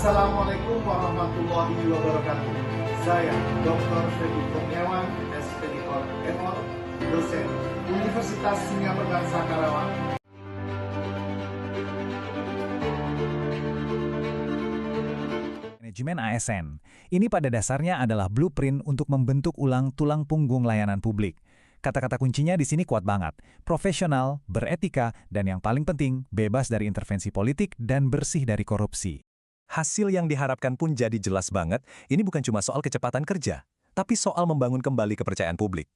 Assalamualaikum warahmatullahi wabarakatuh. Saya Dr. Freddy Kurniawan, Ekspeditor Emor, dosen Universitas Singapura Bangsa Karawang. Manajemen ASN. Ini pada dasarnya adalah blueprint untuk membentuk ulang tulang punggung layanan publik. Kata-kata kuncinya di sini kuat banget. Profesional, beretika, dan yang paling penting, bebas dari intervensi politik dan bersih dari korupsi. Hasil yang diharapkan pun jadi jelas banget, ini bukan cuma soal kecepatan kerja, tapi soal membangun kembali kepercayaan publik.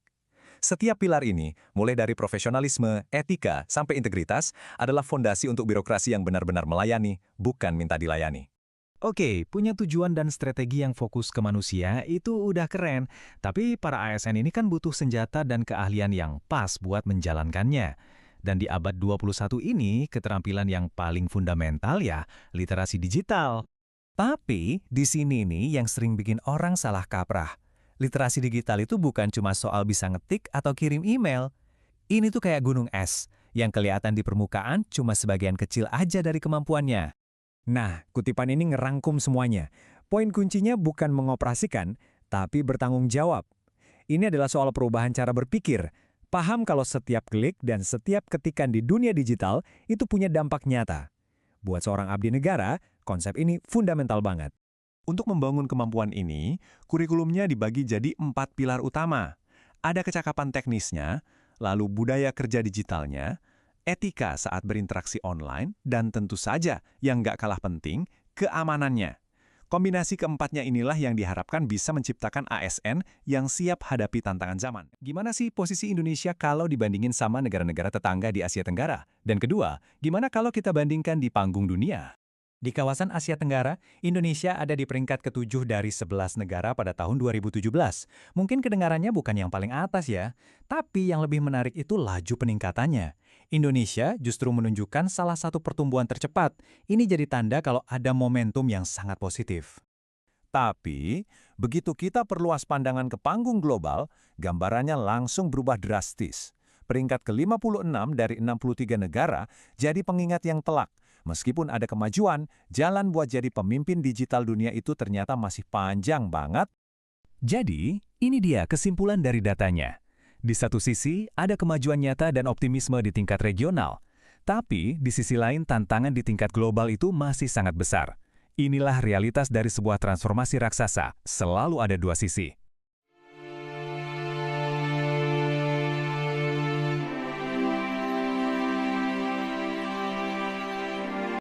Setiap pilar ini, mulai dari profesionalisme, etika, sampai integritas, adalah fondasi untuk birokrasi yang benar-benar melayani, bukan minta dilayani. Oke, punya tujuan dan strategi yang fokus ke manusia itu udah keren, tapi para ASN ini kan butuh senjata dan keahlian yang pas buat menjalankannya. Dan di abad 21 ini, keterampilan yang paling fundamental ya, literasi digital. Tapi, di sini nih yang sering bikin orang salah kaprah. Literasi digital itu bukan cuma soal bisa ngetik atau kirim email. Ini tuh kayak gunung es, yang kelihatan di permukaan cuma sebagian kecil aja dari kemampuannya. Nah, kutipan ini ngerangkum semuanya. Poin kuncinya bukan mengoperasikan, tapi bertanggung jawab. Ini adalah soal perubahan cara berpikir. Paham kalau setiap klik dan setiap ketikan di dunia digital itu punya dampak nyata. Buat seorang abdi negara, konsep ini fundamental banget. Untuk membangun kemampuan ini, kurikulumnya dibagi jadi 4 pilar utama. Ada kecakapan teknisnya, lalu budaya kerja digitalnya, etika saat berinteraksi online, dan tentu saja yang nggak kalah penting, keamanannya. Kombinasi keempatnya inilah yang diharapkan bisa menciptakan ASN yang siap hadapi tantangan zaman. Gimana sih posisi Indonesia kalau dibandingin sama negara-negara tetangga di Asia Tenggara? Dan kedua, gimana kalau kita bandingkan di panggung dunia? Di kawasan Asia Tenggara, Indonesia ada di peringkat ke-7 dari 11 negara pada tahun 2017. Mungkin kedengarannya bukan yang paling atas ya, tapi yang lebih menarik itu laju peningkatannya. Indonesia justru menunjukkan salah satu pertumbuhan tercepat. Ini jadi tanda kalau ada momentum yang sangat positif. Tapi, begitu kita perluas pandangan ke panggung global, gambarannya langsung berubah drastis. Peringkat ke-56 dari 63 negara jadi pengingat yang telak. Meskipun ada kemajuan, jalan buat jadi pemimpin digital dunia itu ternyata masih panjang banget. Jadi, ini dia kesimpulan dari datanya. Di satu sisi, ada kemajuan nyata dan optimisme di tingkat regional. Tapi, di sisi lain, tantangan di tingkat global itu masih sangat besar. Inilah realitas dari sebuah transformasi raksasa, selalu ada dua sisi.